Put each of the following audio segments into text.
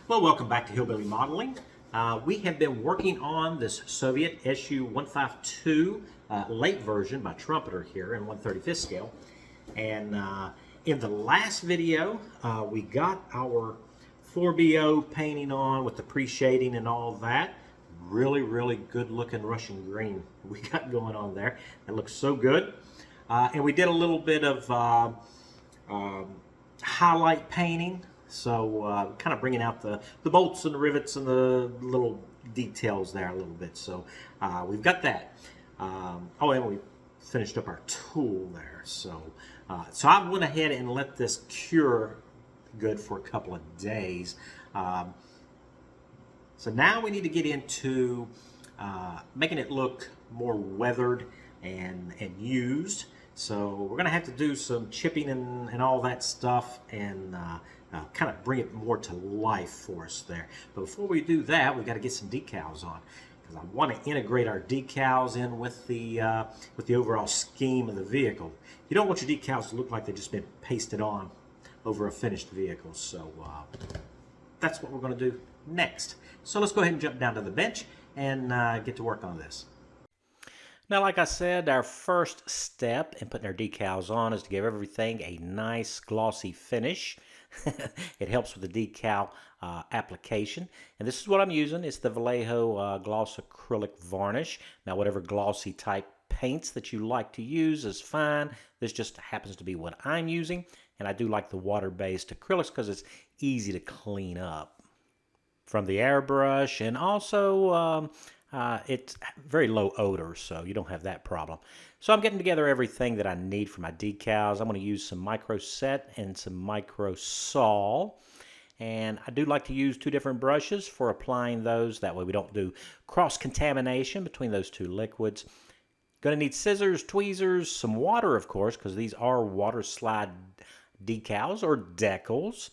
Well, welcome back to Hillbilly Modeling. We have been working on this Soviet SU-152 Late version by Trumpeter here in 1/35 scale. And in the last video, we got our 4BO painting on with the pre-shading and all that. Really good looking Russian green we got going on there. It looks so good. And we did a little bit of highlight painting. So kind of bringing out the bolts and the rivets and the little details there a little bit. So we've got that. Oh, and we finished up our tool there. So I went ahead and let this cure good for a couple of days. So now we need to get into making it look more weathered and used. So we're going to have to do some chipping and all that stuff and kind of bring it more to life for us there. But before we do that, we've got to get some decals on, because I want to integrate our decals in with the overall scheme of the vehicle. You don't want your decals to look like they've just been pasted on over a finished vehicle. So that's what we're going to do next. So let's go ahead and jump down to the bench and get to work on this. Now, like I said, our first step in putting our decals on is to give everything a nice glossy finish. It helps with the decal application. And this is what I'm using. It's the Vallejo Gloss Acrylic Varnish. Now, whatever glossy type paints that you like to use is fine. This just happens to be what I'm using. And I do like the water-based acrylics because it's easy to clean up from the airbrush. And also, it's very low odor, so you don't have that problem. So I'm getting together everything that I need for my decals. I'm going to use some micro set and some micro sol. And I do like to use two different brushes for applying those. That way we don't do cross-contamination between those two liquids. Going to need scissors, tweezers, some water, of course, because these are water slide decals or decals.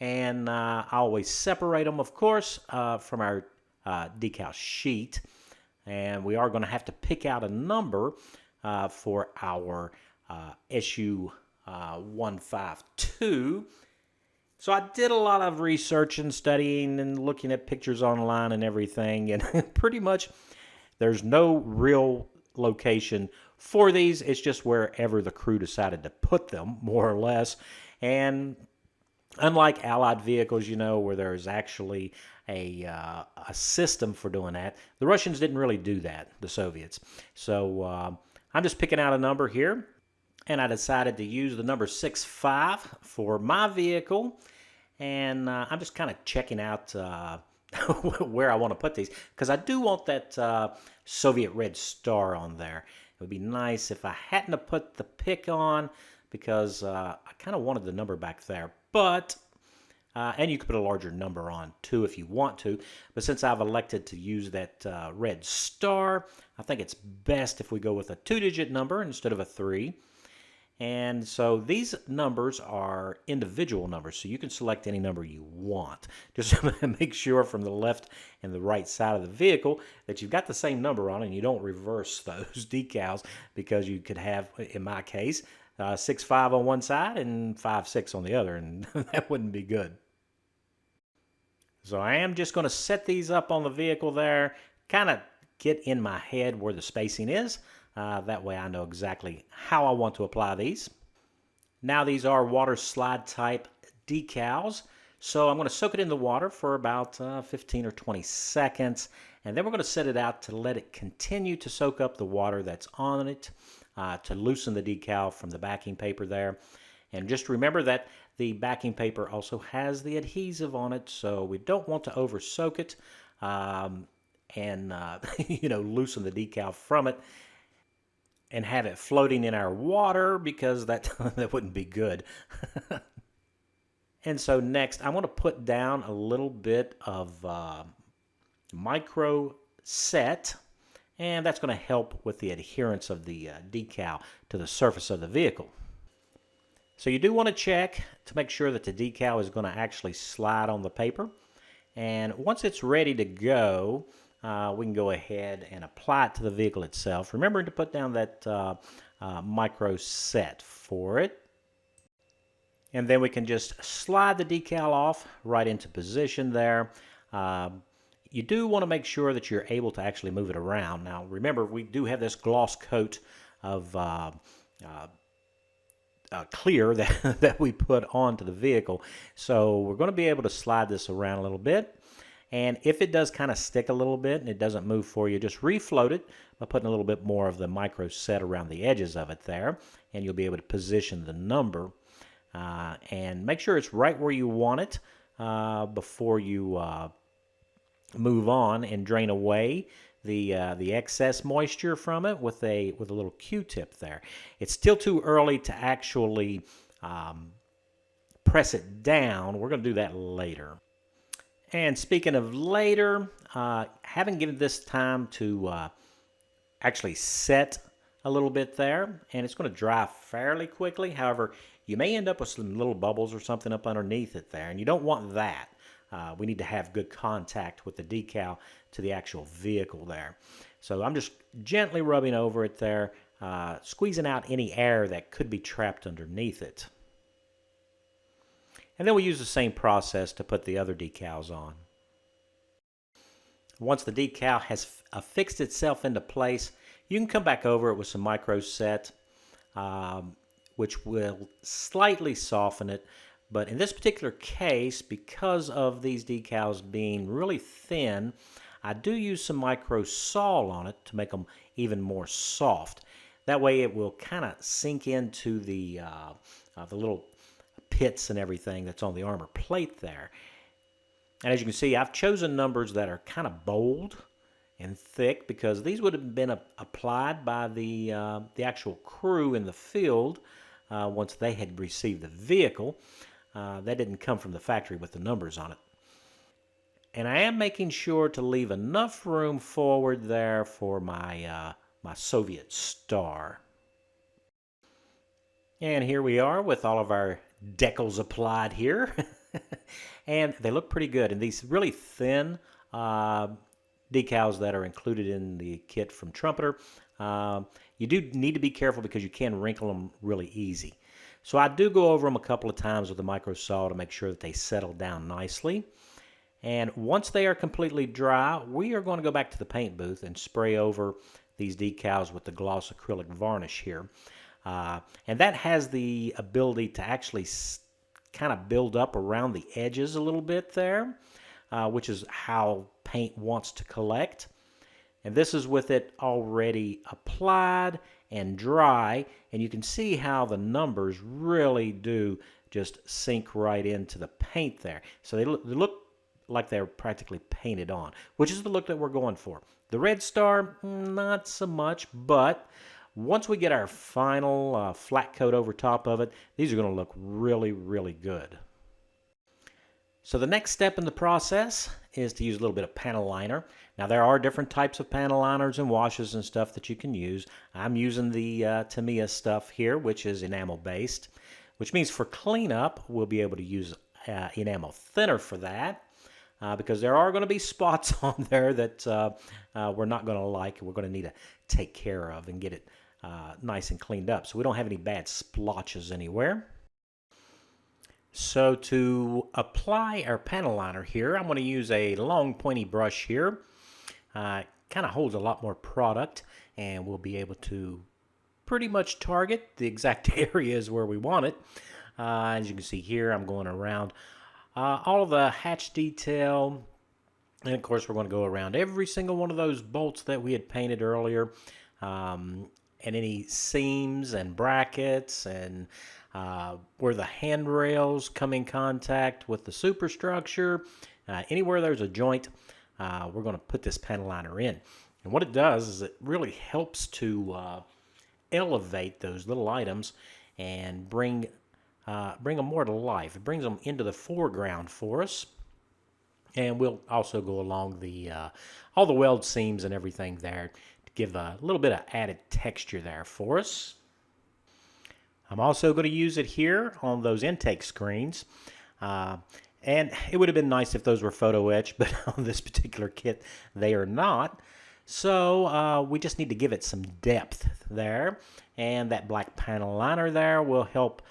And I always separate them, of course, from our decal sheet. And we are going to have to pick out a number for our SU-152. So I did a lot of research and studying and looking at pictures online and everything, and pretty much there's no real location for these. It's just wherever the crew decided to put them, more or less. And unlike Allied vehicles, you know, where there's actually a system for doing that, the Russians didn't really do that, the Soviets. So I'm just picking out a number here, and I decided to use the number 65 for my vehicle. And I'm just kind of checking out where I want to put these, because I do want that Soviet red star on there. It would be nice if I hadn't have put the pick on, because I kind of wanted the number back there. But and you could put a larger number on too if you want to. But since I've elected to use that red star, I think it's best if we go with a 2-digit number instead of a 3. And so these numbers are individual numbers, so you can select any number you want. Just make sure from the left and the right side of the vehicle that you've got the same number on, and you don't reverse those decals, because you could have, in my case, 65 on one side and 56 on the other, and that wouldn't be good. So I am just going to set these up on the vehicle there, kind of get in my head where the spacing is. That way I know exactly how I want to apply these. Now these are water slide type decals, so I'm going to soak it in the water for about 15 or 20 seconds, and then we're going to set it out to let it continue to soak up the water that's on it, to loosen the decal from the backing paper there. And just remember that the backing paper also has the adhesive on it, so we don't want to over soak it and you know, loosen the decal from it and have it floating in our water, because that wouldn't be good. And so next, I want to put down a little bit of micro set, and that's going to help with the adherence of the decal to the surface of the vehicle. So you do want to check to make sure that the decal is going to actually slide on the paper. And once it's ready to go, we can go ahead and apply it to the vehicle itself, remembering to put down that micro set for it. And then we can just slide the decal off right into position there. You do want to make sure that you're able to actually move it around. Now remember, we do have this gloss coat of clear that, that we put onto the vehicle. So we're going to be able to slide this around a little bit. And if it does kind of stick a little bit and it doesn't move for you, just refloat it by putting a little bit more of the micro set around the edges of it there. And you'll be able to position the number. And make sure it's right where you want it before you move on and drain away the excess moisture from it with a little Q-tip there. It's still too early to actually press it down. We're going to do that later. And speaking of later, haven't given this time to actually set a little bit there, and it's going to dry fairly quickly. However, you may end up with some little bubbles or something up underneath it there, and you don't want that. We need to have good contact with the decal to the actual vehicle there. So I'm just gently rubbing over it there, squeezing out any air that could be trapped underneath it. And then we use the same process to put the other decals on. Once the decal has affixed itself into place, you can come back over it with some micro set, which will slightly soften it. But in this particular case, because of these decals being really thin, I do use some micro sol on it to make them even more soft. That way it will kind of sink into the little pits and everything that's on the armor plate there. And as you can see, I've chosen numbers that are kind of bold and thick because these would have been applied by the actual crew in the field once they had received the vehicle. That didn't come from the factory with the numbers on it. And I am making sure to leave enough room forward there for my my Soviet star. And here we are with all of our decals applied here. And they look pretty good. And these really thin decals that are included in the kit from Trumpeter, you do need to be careful because you can wrinkle them really easy. So I do go over them a couple of times with the micro saw to make sure that they settle down nicely. And once they are completely dry, we are going to go back to the paint booth and spray over these decals with the gloss acrylic varnish here. And that has the ability to actually kind of build up around the edges a little bit there, which is how paint wants to collect. And this is with it already applied and dry, and you can see how the numbers really do just sink right into the paint there. So they look like they're practically painted on, which is the look that we're going for. The red star, not so much, but once we get our final flat coat over top of it, these are going to look really, really good. So the next step in the process is to use a little bit of panel liner. Now there are different types of panel liners and washes and stuff that you can use. I'm using the Tamiya stuff here, which is enamel based, which means for cleanup we'll be able to use enamel thinner for that. Because there are going to be spots on there that we're not going to like. We're going to need to take care of and get it nice and cleaned up so we don't have any bad splotches anywhere. So to apply our panel liner here, I'm going to use a long pointy brush here. Kind of holds a lot more product, and we'll be able to pretty much target the exact areas where we want it. As you can see here, I'm going around all of the hatch detail, and of course we're going to go around every single one of those bolts that we had painted earlier, and any seams and brackets, and where the handrails come in contact with the superstructure. Anywhere there's a joint, we're going to put this panel liner in. And what it does is it really helps to elevate those little items and bring them more to life. It brings them into the foreground for us. And we'll also go along the all the weld seams and everything there to give a little bit of added texture there for us. I'm also going to use it here on those intake screens. And it would have been nice if those were photo etched, but on this particular kit they are not. So we just need to give it some depth there. And that black panel liner there will help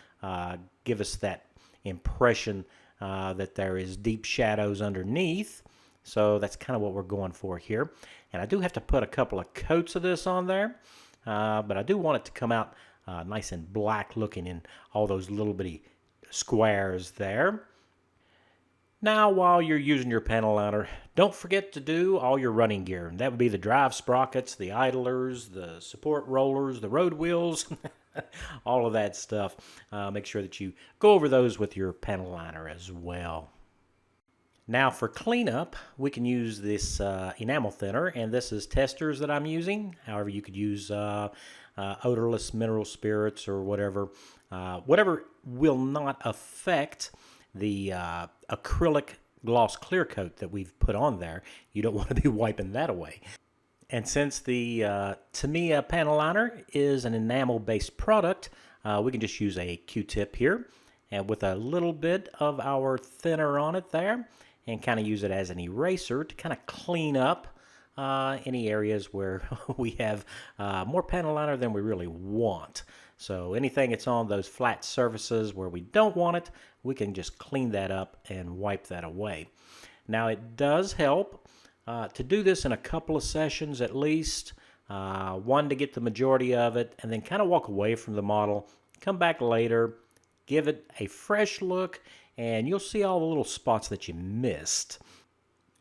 give us that impression that there is deep shadows underneath. So that's kind of what we're going for here. And I do have to put a couple of coats of this on there, but I do want it to come out nice and black looking in all those little bitty squares there. Now, while you're using your panel liner, don't forget to do all your running gear. That would be the drive sprockets, the idlers, the support rollers, the road wheels, all of that stuff. Make sure that you go over those with your panel liner as well. Now for cleanup, we can use this enamel thinner, and this is Testers that I'm using. However, you could use odorless mineral spirits or whatever. Whatever will not affect the acrylic gloss clear coat that we've put on there. You don't want to be wiping that away. And since the Tamiya panel liner is an enamel-based product, we can just use a Q-tip here and with a little bit of our thinner on it there, and kind of use it as an eraser to kind of clean up any areas where we have more panel liner than we really want. So anything that's on those flat surfaces where we don't want it, we can just clean that up and wipe that away. Now it does help to do this in a couple of sessions at least, one to get the majority of it, and then kind of walk away from the model, come back later, give it a fresh look, and you'll see all the little spots that you missed.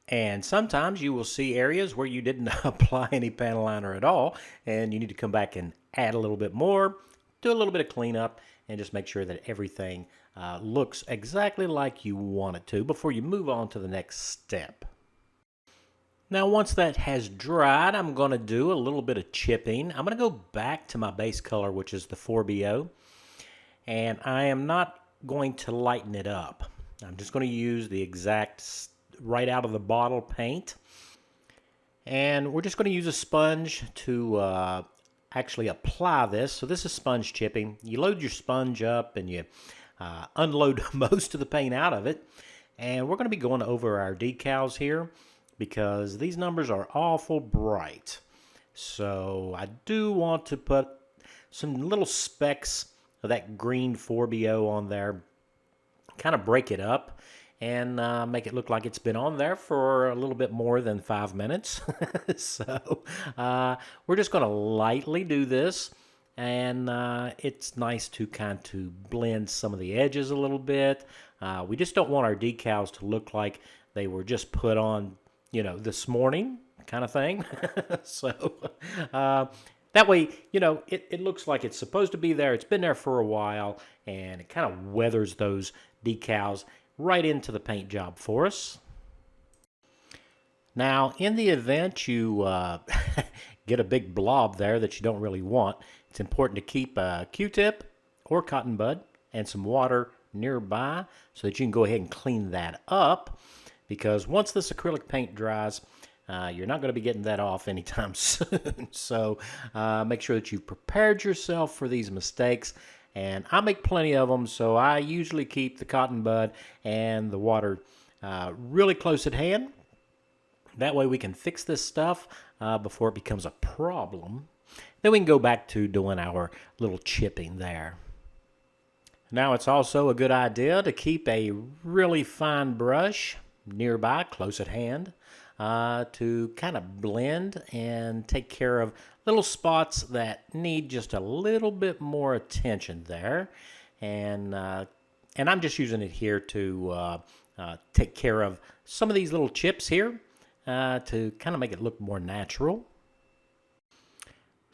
And sometimes you will see areas where you didn't apply any panel liner at all, and you need to come back and add a little bit more, do a little bit of cleanup, and just make sure that everything looks exactly like you want it to before you move on to the next step. Now once that has dried, I'm going to do a little bit of chipping. I'm going to go back to my base color, which is the 4BO, and I am not going to lighten it up. I'm just going to use the exact right out of the bottle paint, and we're just going to use a sponge to actually apply this. So this is sponge chipping. You load your sponge up and you unload most of the paint out of it, and we're going to be going over our decals here because these numbers are awful bright. So I do want to put some little specks of that green 4BO on there, kind of break it up and make it look like it's been on there for a little bit more than 5 minutes. So we're just going to lightly do this, and it's nice to kind of blend some of the edges a little bit. We just don't want our decals to look like they were just put on, you know, this morning kind of thing. So that way, you know, it looks like it's supposed to be there. It's been there for a while, and it kind of weathers those decals right into the paint job for us. Now, in the event you get a big blob there that you don't really want, it's important to keep a Q-tip or cotton bud and some water nearby so that you can go ahead and clean that up, because once this acrylic paint dries, you're not going to be getting that off anytime soon. So make sure that you've prepared yourself for these mistakes. And I make plenty of them, so I usually keep the cotton bud and the water really close at hand. That way we can fix this stuff before it becomes a problem. Then we can go back to doing our little chipping there. Now it's also a good idea to keep a really fine brush nearby, close at hand, to kind of blend and take care of little spots that need just a little bit more attention there. And I'm just using it here to take care of some of these little chips here to kind of make it look more natural.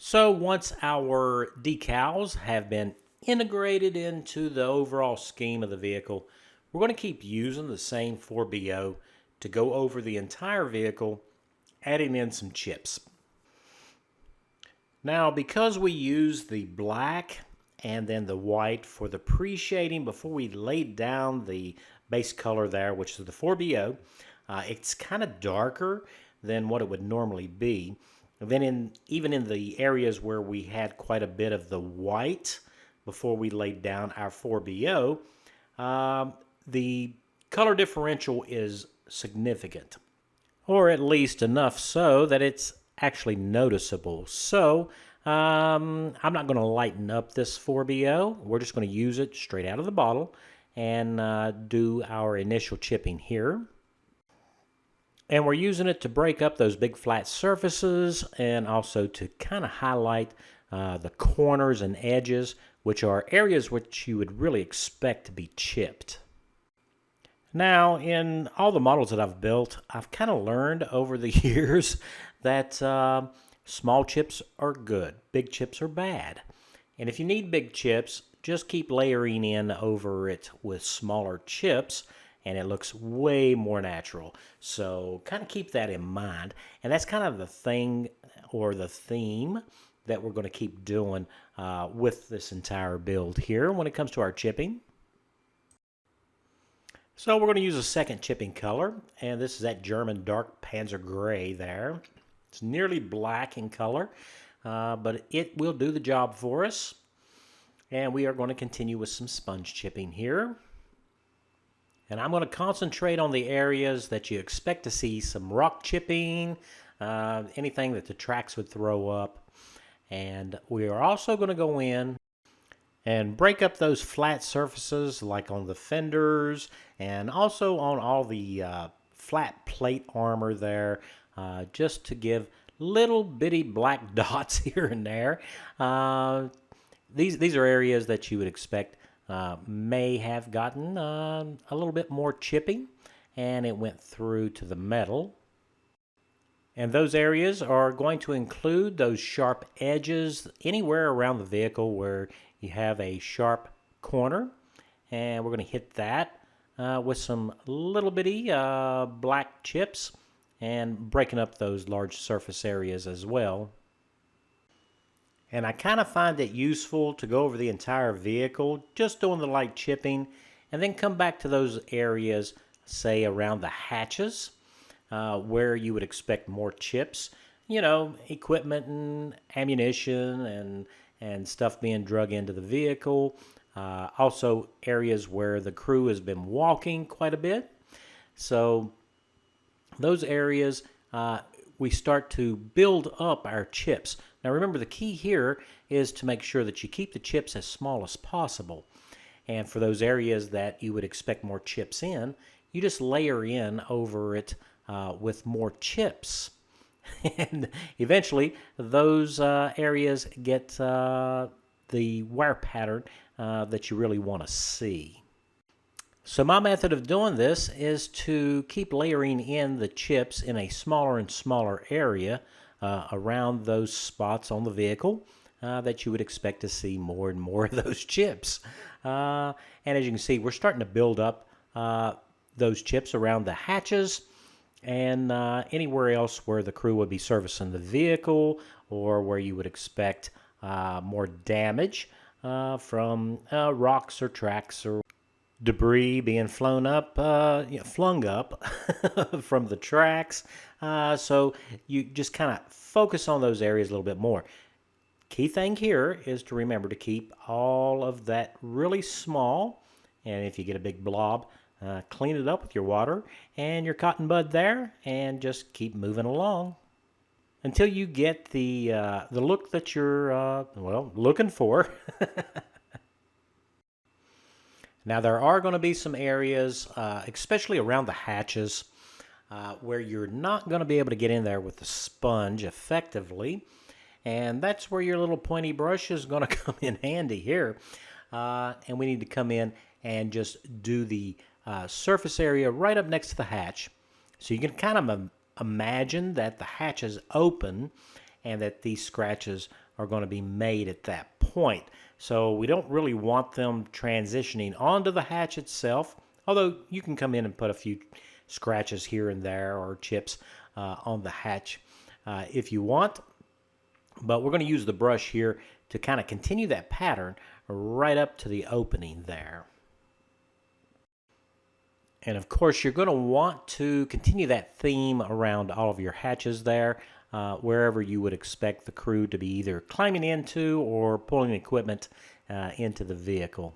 So once our decals have been integrated into the overall scheme of the vehicle, we're going to keep using the same 4BO to go over the entire vehicle, adding in some chips. Now, because we use the black and then the white for the pre-shading before we laid down the base color there, which is the 4BO, it's kind of darker than what it would normally be. And then even in the areas where we had quite a bit of the white before we laid down our 4BO, the color differential is significant, or at least enough so that it's actually noticeable. So I'm not going to lighten up this 4BO. We're just going to use it straight out of the bottle and do our initial chipping here. And we're using it to break up those big flat surfaces and also to kind of highlight the corners and edges, which are areas which you would really expect to be chipped. Now, in all the models that I've built, I've kind of learned over the years that small chips are good, big chips are bad. And if you need big chips, just keep layering in over it with smaller chips, and it looks way more natural. So kind of keep that in mind. And that's kind of the thing or the theme that we're going to keep doing with this entire build here when it comes to our chipping. So we're going to use a second chipping color, and this is that German dark Panzer Gray there. It's nearly black in color, but it will do the job for us. And we are going to continue with some sponge chipping here. And I'm going to concentrate on the areas that you expect to see some rock chipping, anything that the tracks would throw up. And we are also going to go in and break up those flat surfaces like on the fenders and also on all the flat plate armor there, just to give little bitty black dots here and there. These are areas that you would expect may have gotten a little bit more chipping, and it went through to the metal. And those areas are going to include those sharp edges anywhere around the vehicle where you have a sharp corner, and we're going to hit that with some little bitty black chips and breaking up those large surface areas as well. And I kind of find it useful to go over the entire vehicle, just doing the light chipping, and then come back to those areas, say around the hatches, where you would expect more chips. You know, equipment and ammunition and stuff being drug into the vehicle. Also areas where the crew has been walking quite a bit. So those areas, we start to build up our chips. Now remember, the key here is to make sure that you keep the chips as small as possible. And for those areas that you would expect more chips in, you just layer in over it with more chips. And eventually those areas get the wire pattern that you really want to see. So my method of doing this is to keep layering in the chips in a smaller and smaller area around those spots on the vehicle that you would expect to see more and more of those chips. And as you can see, we're starting to build up those chips around the hatches and anywhere else where the crew would be servicing the vehicle or where you would expect more damage from rocks or tracks or debris being flung up from the tracks. So you just kind of focus on those areas a little bit more. Key thing here is to remember to keep all of that really small, and if you get a big blob, clean it up with your water and your cotton bud there, and just keep moving along until you get the look that you're looking for. Now there are going to be some areas, especially around the hatches, where you're not going to be able to get in there with the sponge effectively, and that's where your little pointy brush is going to come in handy here. And we need to come in and just do the surface area right up next to the hatch. So you can kind of imagine that the hatch is open and that these scratches are going to be made at that point. So we don't really want them transitioning onto the hatch itself, although you can come in and put a few scratches here and there or chips on the hatch if you want. But we're going to use the brush here to kind of continue that pattern right up to the opening there. And of course, you're going to want to continue that theme around all of your hatches there, wherever you would expect the crew to be either climbing into or pulling equipment into the vehicle.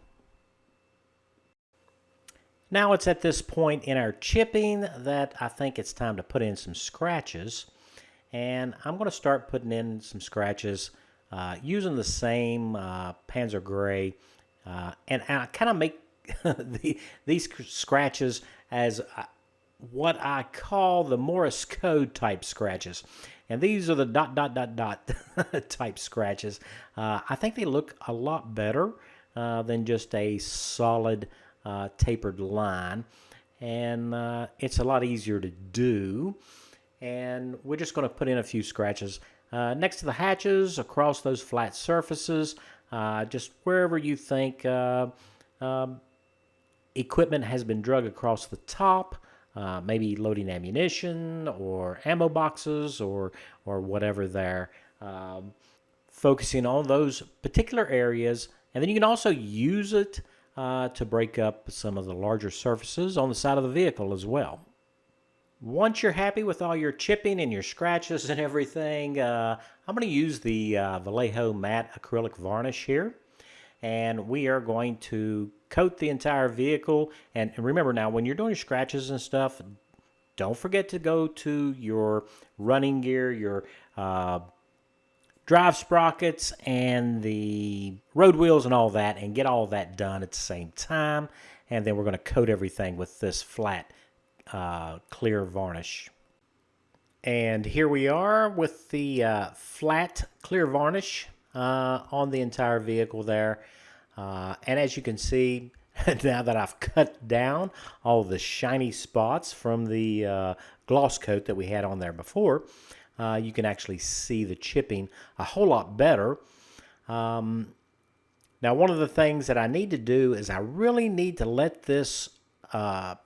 Now it's at this point in our chipping that I think it's time to put in some scratches. And I'm going to start putting in some scratches using the same Panzer Gray. And I kind of make these scratches as what I call the Morse code type scratches. And these are the dot, dot, dot, dot type scratches. I think they look a lot better than just a solid tapered line. And it's a lot easier to do. And we're just going to put in a few scratches next to the hatches, across those flat surfaces, just wherever you think equipment has been drug across the top, maybe loading ammunition or ammo boxes or whatever there. Focusing on those particular areas, and then you can also use it to break up some of the larger surfaces on the side of the vehicle as well. Once you're happy with all your chipping and your scratches and everything, I'm going to use the Vallejo matte acrylic varnish here. And we are going to coat the entire vehicle. And remember now, when you're doing your scratches and stuff, don't forget to go to your running gear, your drive sprockets, and the road wheels and all that, and get all that done at the same time. And then we're going to coat everything with this flat clear varnish. And here we are with the flat clear varnish on the entire vehicle there. And as you can see, now that I've cut down all the shiny spots from the gloss coat that we had on there before, you can actually see the chipping a whole lot better. Now, one of the things that I need to do is I really need to let this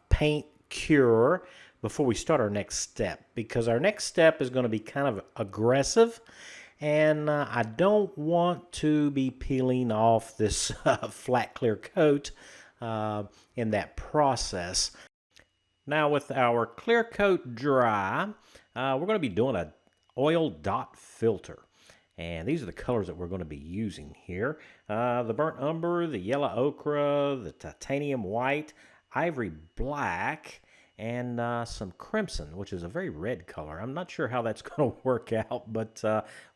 paint cure before we start our next step, because our next step is going to be kind of aggressive, and I don't want to be peeling off this flat clear coat in that process. Now, with our clear coat dry, we're going to be doing an oil dot filter. And these are the colors that we're going to be using here. The burnt umber, the yellow ochre, the titanium white, ivory black, and some crimson, which is a very red color. I'm not sure how that's going to work out, but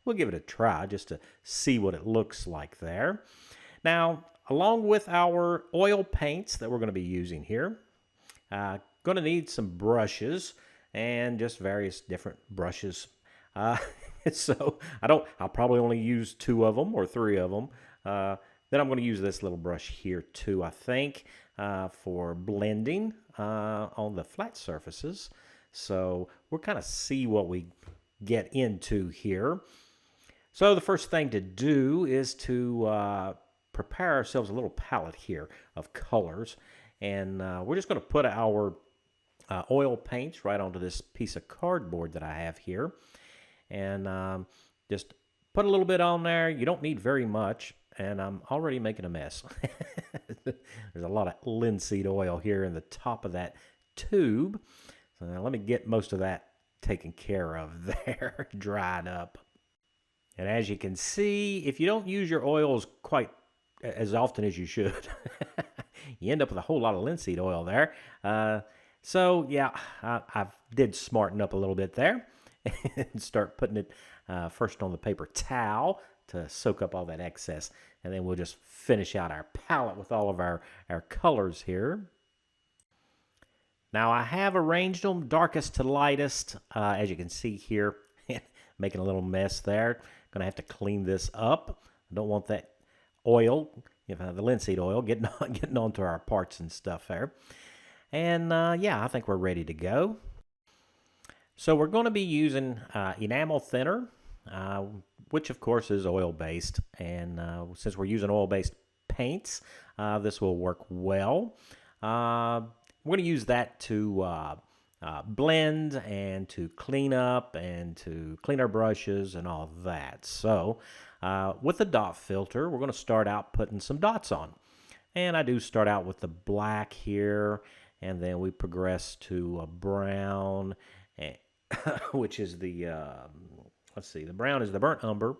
we'll give it a try just to see what it looks like there. Now, along with our oil paints that we're going to be using here, going to need some brushes and just various different brushes. So I'll probably only use 2 of them or 3 of them. Then I'm going to use this little brush here too, I think, for blending on the flat surfaces. So we'll kind of see what we get into here. So the first thing to do is to prepare ourselves a little palette here of colors. And we're just going to put our oil paints right onto this piece of cardboard that I have here. And just put a little bit on there. You don't need very much. And I'm already making a mess. There's a lot of linseed oil here in the top of that tube. So now let me get most of that taken care of there, dried up. And as you can see, if you don't use your oils quite as often as you should, you end up with a whole lot of linseed oil there. So yeah, I did smarten up a little bit there and start putting it first on the paper towel to soak up all that excess. And then we'll just finish out our palette with all of our colors here. Now I have arranged them darkest to lightest, as you can see here, making a little mess there. Gonna have to clean this up. I don't want that oil, the linseed oil, getting onto our parts and stuff there. And yeah, I think we're ready to go. So we're going to be using enamel thinner, which of course is oil-based. And since we're using oil-based paints, this will work well. We're going to use that to blend and to clean up and to clean our brushes and all that. So with the dot filter, we're going to start out putting some dots on. And I do start out with the black here, and then we progress to a brown, which is the, let's see, the brown is the burnt umber.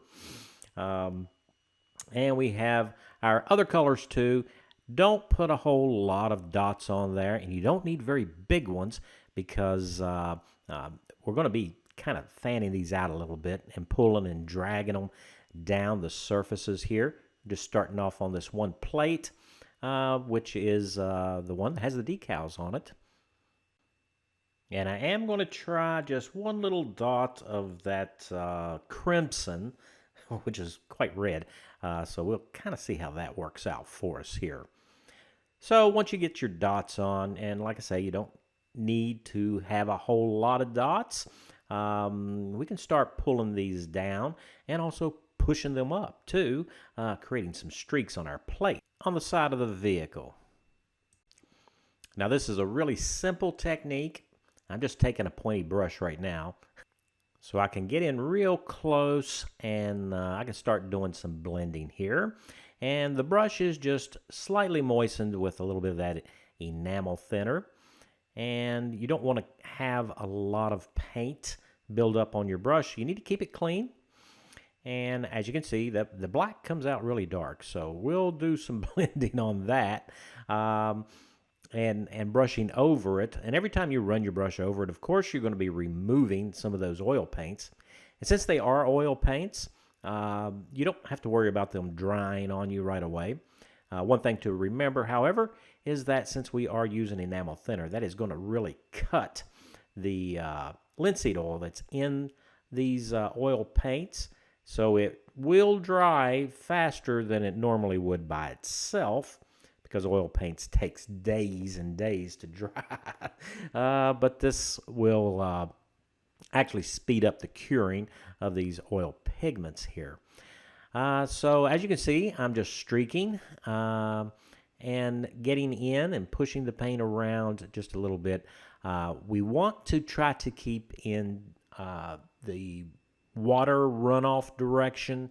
And we have our other colors too. Don't put a whole lot of dots on there, and you don't need very big ones because we're going to be kind of fanning these out a little bit and pulling and dragging them down the surfaces here. Just starting off on this one plate. which is the one that has the decals on it. And I am going to try just one little dot of that crimson, which is quite red. So we'll kind of see how that works out for us here. So once you get your dots on, and like I say, you don't need to have a whole lot of dots, we can start pulling these down and also pushing them up too, creating some streaks on our plate on the side of the vehicle. Now this is a really simple technique. I'm just taking a pointy brush right now so I can get in real close, and I can start doing some blending here. And the brush is just slightly moistened with a little bit of that enamel thinner. And you don't want to have a lot of paint build up on your brush. You need to keep it clean. And as you can see, the black comes out really dark. So we'll do some blending on that. And brushing over it. And every time you run your brush over it, of course, you're going to be removing some of those oil paints. And since they are oil paints, you don't have to worry about them drying on you right away. One thing to remember, however, is that since we are using enamel thinner, that is going to really cut the linseed oil that's in these oil paints. So it will dry faster than it normally would by itself, because oil paints takes days and days to dry. But this will actually speed up the curing of these oil pigments here. So as you can see, I'm just streaking and getting in and pushing the paint around just a little bit. We want to try to keep in the water runoff direction,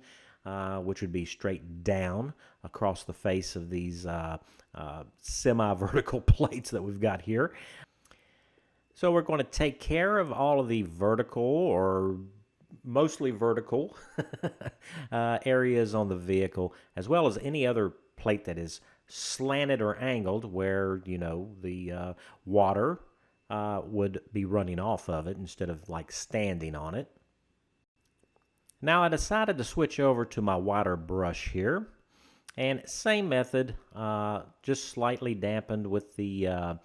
which would be straight down across the face of these semi-vertical plates that we've got here. So we're going to take care of all of the vertical, or mostly vertical, areas on the vehicle, as well as any other plate that is slanted or angled where, you know, the water would be running off of it instead of like standing on it. Now I decided to switch over to my wider brush here, and same method, just slightly dampened with the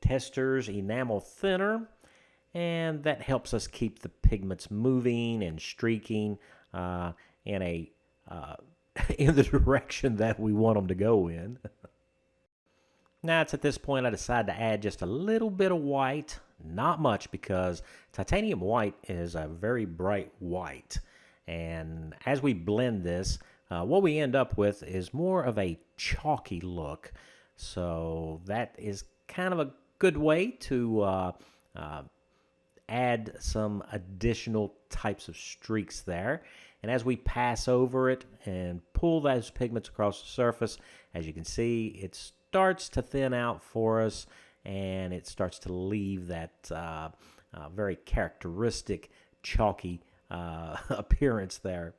Testors enamel thinner, and that helps us keep the pigments moving and streaking in a in the direction that we want them to go in. Now it's at this point I decided to add just a little bit of white, not much, because titanium white is a very bright white. And as we blend this, what we end up with is more of a chalky look. So that is kind of a good way to add some additional types of streaks there. And as we pass over it and pull those pigments across the surface, as you can see, it starts to thin out for us, and it starts to leave that very characteristic chalky appearance there.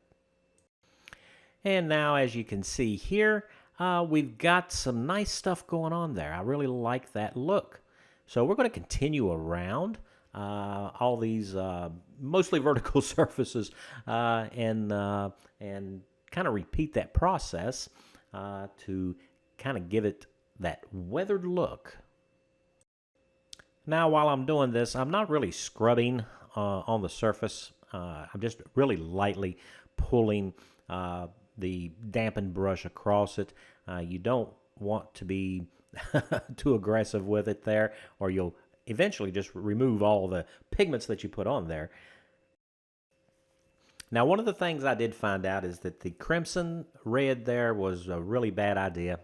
And now, as you can see here, we've got some nice stuff going on there. I really like that look. So we're going to continue around all these mostly vertical surfaces and kind of repeat that process to kind of give it that weathered look. Now, while I'm doing this, I'm not really scrubbing on the surface. I'm just really lightly pulling the dampened brush across it. You don't want to be too aggressive with it there, or you'll eventually just remove all the pigments that you put on there. Now, one of the things I did find out is that the crimson red there was a really bad idea,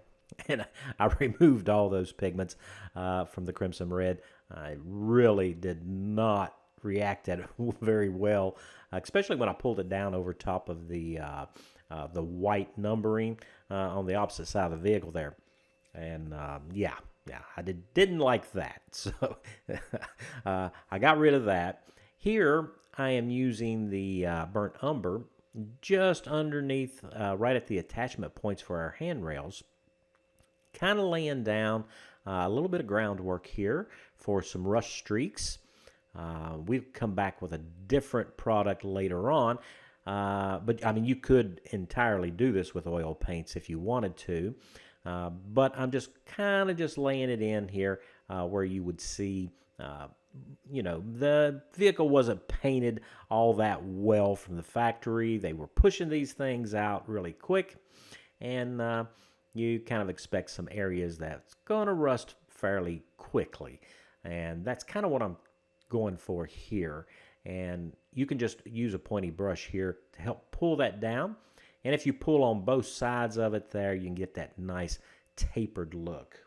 and I removed all those pigments from the crimson red. I really did not react at it very well, especially when I pulled it down over top of the white numbering on the opposite side of the vehicle there. And yeah, I didn't like that. So I got rid of that. Here I am using the burnt umber just underneath, right at the attachment points for our handrails, kind of laying down a little bit of groundwork here for some rush streaks. We've come back with a different product later on, but I mean, you could entirely do this with oil paints if you wanted to. but I'm just kind of just laying it in here where you would see, the vehicle wasn't painted all that well from the factory. They were pushing these things out really quick, and you kind of expect some areas that's going to rust fairly quickly. And that's kind of what I'm going for here. And you can just use a pointy brush here to help pull that down. And if you pull on both sides of it there, you can get that nice tapered look.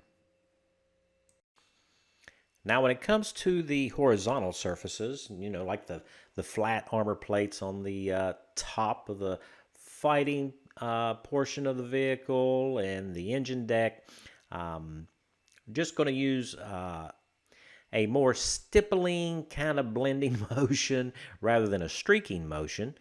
Now when it comes to the horizontal surfaces, like the flat armor plates on the top of the fighting portion of the vehicle and the engine deck, just going to use a more stippling kind of blending motion rather than a streaking motion,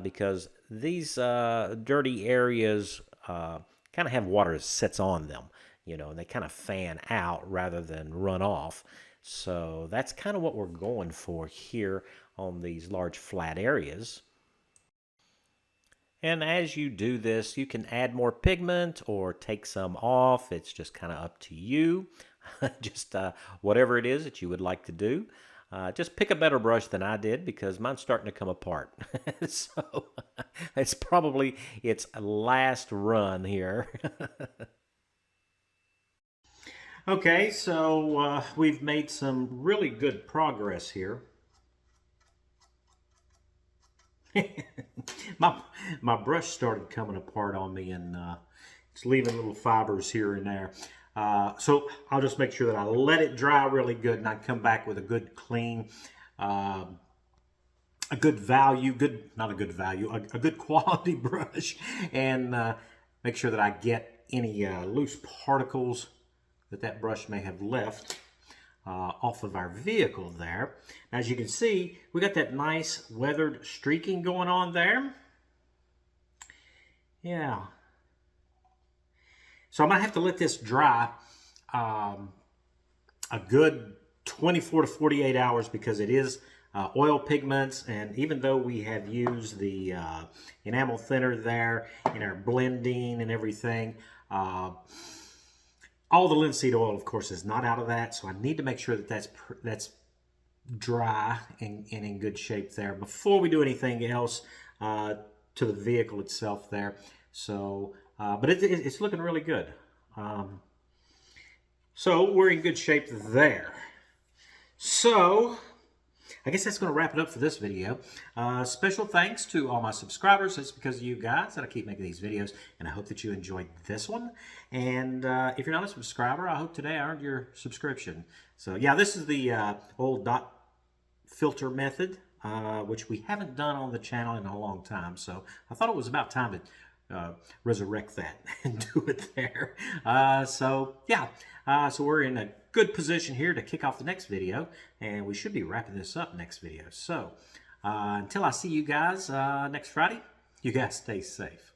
because these dirty areas kind of have water that sits on them, and they kind of fan out rather than run off. So that's kind of what we're going for here on these large flat areas. And as you do this, you can add more pigment or take some off. It's just kind of up to you. Just whatever it is that you would like to do. Just pick a better brush than I did because mine's starting to come apart. So it's probably its last run here. Okay, so we've made some really good progress here. my brush started coming apart on me, and it's leaving little fibers here and there. So I'll just make sure that I let it dry really good, and I come back with a good clean, a good quality brush, and make sure that I get any loose particles that brush may have left off of our vehicle there. Now, as you can see, we got that nice weathered streaking going on there. Yeah. So I'm going to have to let this dry a good 24 to 48 hours because it is oil pigments, and even though we have used the enamel thinner there in our blending and everything, all the linseed oil, of course, is not out of that, so I need to make sure that that's dry and in good shape there before we do anything else to the vehicle itself there. So, but it's looking really good. So we're in good shape there. So I guess that's going to wrap it up for this video. Special thanks to all my subscribers. It's because of you guys that I keep making these videos, and I hope that you enjoyed this one. And if you're not a subscriber, I hope today I earned your subscription. So yeah, this is the old dot filter method, which we haven't done on the channel in a long time. So I thought it was about time to resurrect that and do it there. So yeah, so we're in a good position here to kick off the next video, and we should be wrapping this up next video. So until I see you guys next Friday, you guys stay safe.